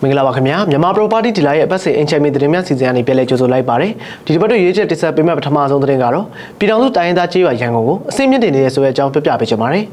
မင်္ဂလာပါခင်ဗျာမြန်မာ property ဒီလာရဲ့အပတ်စဉ်အင်ချယ်မီသတင်းများစီစဉ်ကနေပြန်လည်ကြိုဆိုလိုက်ပါတယ်ဒီတစ်ပတ်တို့ရေးချက်တင်ဆက်ပေးမယ့်ပထမဆုံးသတင်းကတော့ပြည်ထောင်စုတိုင်းရင်းသားကြေးရွာရန်ကုန်ကိုအစိမ့်မြင့်တင်နေတဲ့ဆိုတဲ့အကြောင်းပြပြပေးချင်ပါတယ်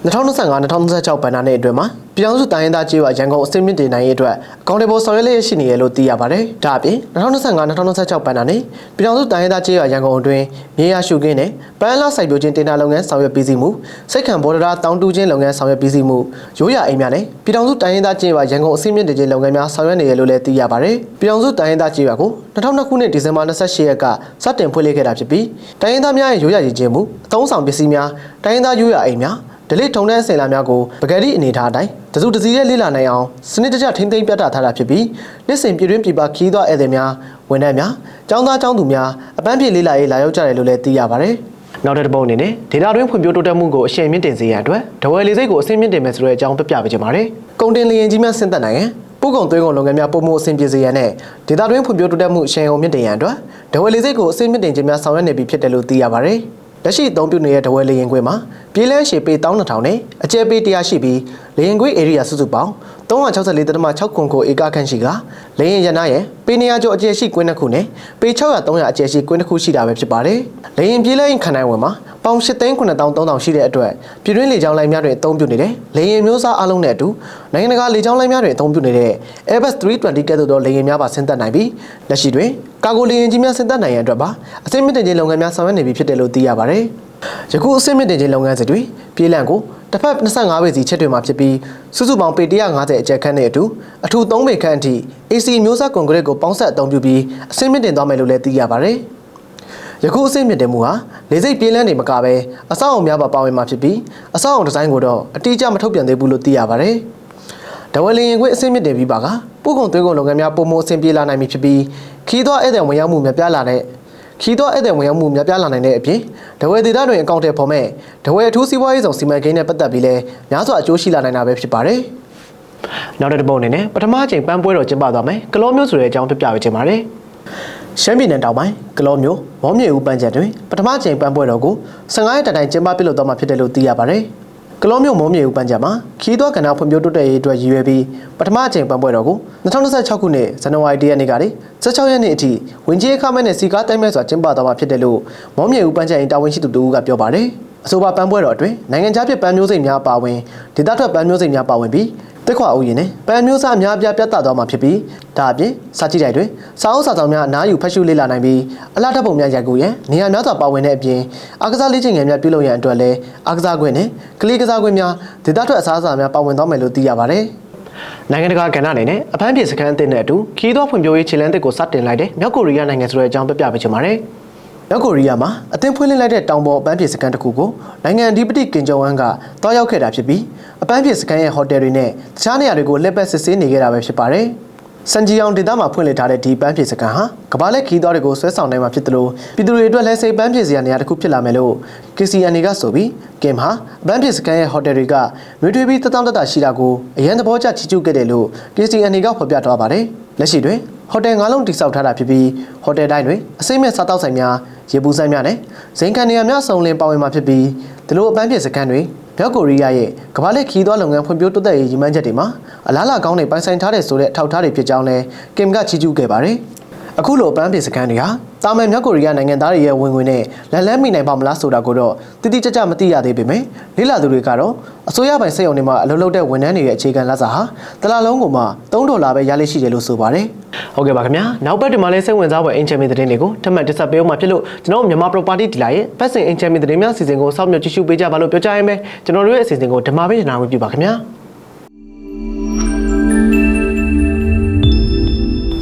2025-2026 ဘဏ္ဍာနှစ်အတွင်းမှာပြည်ထောင်စုတိုင်းရင်းသားကြေးရွာရန်ကုန်အစိမ့်မြင့်တင်နိုင်ရေးအတွက်အကောင့်တွေပေါ်ဆောင်ရွက်လျက်ရှိနေရလို့သိရပါတယ်ဒါအပြင်2025-2026 ဘဏ္ဍာနှစ်ပြည်ထောင်စုတိုင်းရင်းသားကြေးရွာရန်ကုန်အတွင်းမြေယာရှုခင်းနဲ့ပန်းလာစိုက်ပျိုးခြင်းတင်ဒါလုပ်ငန်းဆောင်ရွက်ပြီးစီမှုစိတ်ခံဘော်ဒရာတောင်းတူးခြင်းလုပ်ငန်းဆောင်ရွက်ပြီးစီမှုရိုးရာအိမ်များနဲ့ပြည်ထောင်စုတိုင်းရင်းသားကြေးရွာရန်ကုန်အစိမ့်မြင့်တင်ခြင်းလုပ်ငန်းများဆောင်ရွက်နေရလို့လည်းသိရပါတယ်ပြည်ထောင်စုတိုင်းရင်းသားကြေးရွာကို2002ခုနှစ်ဒီဇင်ဘာ28ရက်ကစတင်ဖွင့်လှစ်ခဲ့တာဖြစ်ပြီးတိုင်းရင်းသားများရဲ့ရိုးရာရည်ကျင်းမှုအသုံးဆောင်ပစ္စည်းများတိုင်းရင်းသားရိုးရာအိမ်များဒလိထုံတဲ့အစင်လာများကိုပကတိအနေထားအတိုင်းတစုတစည်းရဲ့လေးလာနိုင်အောင်စနစ်တကျထိမ့်သိမ်းပြတ်တာထားတာဖြစ်ပြီးနှစ်စဉ်ပြည်တွင်းပြည်ပခီးသွားဧည့်သည်များဝန်ထမ်းများကျောင်းသားကျောင်းသူများအပန်းဖြေလေးလာရေးလာရောက်ကြတယ်လို့လည်းသိရပါတယ်နောက်တစ်ပုံအနေနဲ့ဒေတာတွင်းဖွံ့ဖြိုးတိုးတက်မှုကိုအရှိန်မြင့်တင်စေရန်အတွက်ဒဝယ်လေးစိတ်ကိုအဆင့်မြင့်တင်မယ်ဆိုတဲ့အကြောင်းပြပြပေးချင်ပါတယ်ကုန်တင်လျင်ကြီးများဆင်းသက်နိုင်ရန်ပို့ကုန်သွင်းကုန်လုပ်ငန်းများပုံမှုအဆင့်ပြေစေရန်နဲ့ဒေတာတွင်းဖွံ့ဖြိုးတိုးတက်မှုအရှိန်အဟုန်မြင့်တင်ရန်အတွက်ဒဝယ်လေးစိတ်ကိုအဆင့်မြင့်တင်ခြင်းများဆောင်ရွက်နေပြီဖြစ်တယ်လို့သိရပါတယ်လက်ရှိအသုံးပြုနေတဲ့ဒဝယ်လေရင်ခွေမှာပြည်လန်းရှည်ပေ12000နဲ့အကျယ်ပေ100ရှိပြီးလေရင်ခွေ area စုစုပေါင်း364.6 ခုဧကခန့်ရှိကလေရင်ရနာရဲ့ပေ200ကျော်အကျယ်ရှိကွင်းတစ်ခုနဲ့ပေ600 300အကျယ်ရှိကွင်းတစ်ခုရှိတာပဲဖြစ်ပါတယ်။လေရင်ပြည်လန်းခန္ဓာဝင်မှာပေါင်8,930,000ရှိတဲ့အတွက်ပြည်တွင်းလေကြောင်းလိုင်းများတွင်အသုံးပြုနေတဲ့လေရင်မျိုးစားအလုံးနဲ့အတူနိုင်ငံတကာလေကြောင်းလိုင်းများတွင်အသုံးပြုနေတဲ့ Airbus 320 ကဲ့သို့သောလေရင်များပါဆင်းသက်နိုင်ပြီးလက်ရှိတွင်ကာဂိုလေရင်ကြီးများဆင်းသက်နိုင်ရန်အတွက်ပါအစိမ့်မြင့်တင်ခြင်းလုပ်ငန်းများဆောင်ရွက်နေပြီဖြစ်တယ်လို့သိရပါတယ်။ယခုအစိမ့်မြင့်တင်ခြင်းလုပ်ငန်းစဉ်တွင်ပြည်လန်းကိုတစ်ဖက်25ပေစီချက်တွေမှာဖြစ်ပြီးစုစုပေါင်းပေ150အကျယ်ခန့်နဲ့အထူ3ပေခန့်အထိ AC မျိုးစားကွန်ကရစ်ကိုပေါင်းဆက်အသုံးပြုပြီးအစိမ့်မြင့်တင်သွားမယ်လို့လည်းသိရပါတယ်။ယခုအစိမ့်မြင့်တင်မှုဟာလေစိတ်ပြေးလန်းနေမကပဲအဆောက်အအုံများပါဝင်မှာဖြစ်ပြီးအဆောက်အအုံဒီဇိုင်းကိုတော့အတိအကျမထုတ်ပြန်သေးဘူးလို့သိရပါတယ်။ဒဝယ်လင်ရင်ခွေအစိမ့်မြင့်တင်ပြီးပါကပို့ကုန်သွင်းကုန်လုပ်ငန်းများပုံမှုအဆင်ပြေလာနိုင်ပြီဖြစ်ပြီးခီးသွွားဧည့်သည်ဝင်ရောက်မှုများပြားလာတဲ့အပြင်ဒဝယ်ဒေသတွင်အကောင့်တွေပေါ်မဲ့ဒဝယ်အထူးစီးပွားရေးဆောင်စီမံကိန်းနဲ့ပတ်သက်ပြီးလဲများစွာအကျိုးရှိလာနိုင်တာပဲဖြစ်ပါတယ်။နောက်တစ်ပုံအနေနဲ့ပထမအကြိမ်ပန်းပွဲတော်ကျင်းပသွားမယ်ကလောမျိုးဆိုတဲ့အကြောင်းပြပြပေးချင်ပါတယ်။ရှမ်းပြည်နယ်တောင်ပိုင်းကလောမျိုးမောမြေဦးပန်းချက်တွင်ပထမအကြိမ်ပန်းပွဲတော်ကို15ရက်တိုင်ကျင်းပပြုလုပ်သွားမှာဖြစ်တယ်လို့သိရပါတယ်။ကလောမျိုးမောမြေဦးပန်းချက်မှာခီးသွွားကဏ္ဍဖွံ့ဖြိုးတိုးတက်ရေးအတွက်ရည်ရွယ်ပြီးပထမအကြိမ်ပန်းပွဲတော်ကို2026ခုနှစ်ဇန်နဝါရီလ 1 ရက်နေ့ကနေ16ရက်နေ့အထိဝင်ကြီးအခမဲ့နဲ့စီကားတိုင်းမဲ့စွာကျင်းပသွားမှာဖြစ်တယ်လို့မောမြေဦးပန်းချက်ရင်တာဝန်ရှိသူတို့ကပြောပါတယ်။အဆိုပါပန်းပွဲတော်အတွင်းနိုင်ငံခြားဖြစ်ပန်းမျိုးစိတ်များပါဝင်ဒေသထွက်ပန်းမျိုးစိတ်များပါဝင်ပြီးတက်ခွာဥယျာဉ်နဲ့ပန်းမျိုးစားအများအပြားပြတ်သားသွားမှာဖြစ်ပြီးဒါအပြင်စာကြည့်တိုက်တွင်စာအုပ်စာဆောင်များအနားယူဖတ်ရှုလေ့လာနိုင်ပြီးအလားတက်ပုံများရိုက်ကူးရန်နေရာများစွာပါဝင်တဲ့အပြင်အားကစားလေ့ကျင့်ငယ်များပြုလုပ်ရန်အတွက်လည်းအားကစားကွင်းနဲ့ကလေးကစားကွင်းများဒေသထွက်အစားအစာများပါဝင်သွားမယ်လို့သိရပါတယ်။နိုင်ငံတကာကဏ္ဍအနေနဲ့အပန်းဖြေစခန်းအသစ်နဲ့အတူခီးသွွားဖွံ့ဖြိုးရေးခြေလှမ်းသစ်ကိုစတင်လိုက်တဲ့မြောက်ကိုရီးယားနိုင်ငံဆိုတဲ့အကြောင်းပြပြပေးချင်ပါတယ်။မြောက်ကိုရီးယားမှာအသင်းဖွင့်လှစ်လိုက်တဲ့တောင်ပေါ်အပန်းဖြေစခန်းတစ်ခုကိုနိုင်ငံအဓိပတိကင်ဂျုံဝမ်ကတွားရောက်ခဲ့တာဖြစ်ပြီးအပန်းဖြေစခန်းရဲ့ဟိုတယ်တွေနဲ့တခြားနေရာတွေကိုလှည့်ပတ်စစ်ဆေးနေခဲ့တာပဲဖြစ်ပါတယ်။စန်ဂျီအောင်ဒေသမှာဖွင့်လှစ်ထားတဲ့ဒီပန်းဖြေစခန်းဟာကမ္ဘာလက်ခီးသွားတွေကိုဆွဲဆောင်နိုင်မှာဖြစ်တယ်လို့ပြည်သူတွေအတွက်လည်းစိတ်ပန်းဖြေစရာနေရာတစ်ခုဖြစ်လာမယ်လို့ KCNA ကဆိုပြီးကင်ဟာပန်းဖြေစခန်းရဲ့ဟိုတယ်တွေကနှွေးထွေးပြီးတတောင့်တတရှိတာကိုအရန်သဘောကျချီးကျူးခဲ့တယ်လို့ KCNA ကဖော်ပြထားပါတယ်။လက်ရှိတွင်ဟိုတယ်9လုံးတိစောက်ထားတာဖြစ်ပြီးဟိုတယ်တိုင်းတွင်အစိမ့်မဲ့စားတောက်ဆိုင်များရေပူဆိုင်များနဲ့ဇိမ်ခံနေရာများစုံလင်ပါဝင်မှာဖြစ်ပြီးဒီလိုအပန်းဖြေစခန်းတွေမြောက်ကိုရီးယားရဲ့ကမ္ဘာလက်ခီးသွွားလုပ်ငန်းဖွံ့ဖြိုးတိုးတက်ရေးရည်မှန်းချက်တွေမှာအလားအလာကောင်းတွေပိုင်ဆိုင်ထားတဲ့ဆိုတဲ့အထောက်အထားတွေဖြစ်ကြောင်းလည်းကင်ကချီးကျူးခဲ့ပါတယ်။အခုလိုအပန်းဖြေစခန်းတွေဟာတာမန်မြောက်ကိုရီးယားနိုင်ငံသားတွေရဲ့ဝင်ငွေနဲ့လက်လန်းမိနိုင်ပါမလားဆိုတာကိုတော့တိတိကျကျမသိရသေးပေမဲ့လေ့လာသူတွေကတော့အစိုးရပိုင်စက်ရုံတွေမှာအလုပ်လုပ်တဲ့ဝန်ထမ်းတွေရဲ့အခြေခံလစာဟာတစ်လလုံးကိုမှ$3ပဲရလိမ့်ရှိတယ်လို့ဆိုပါတယ်။ဟုတ်ကဲ့ပါခင်ဗျာနောက်ပတ်ဒီမှာလည်းစိတ်ဝင်စားဖွယ်အင်ချယ်မီသတင်းတွေကိုထပ်မံတင်ဆက်ပေးအောင်မှာဖြစ်လို့ကျွန်တော်မြန်မာ property ဒီလာရဲ့ပတ်စင်အင်ချယ်မီသတင်းများအစီအစဉ်ကိုစောင့်မျှော်ကြည့်ရှုပေးကြပါလို့ပြောကြရမယ်ကျွန်တော်တို့ရဲ့အစီအစဉ်ကိုဓမ္မပေးနာဝင်ပြပါခင်ဗျာ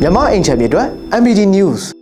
မြန်မာအင်ချယ်မီအတွက် MBD News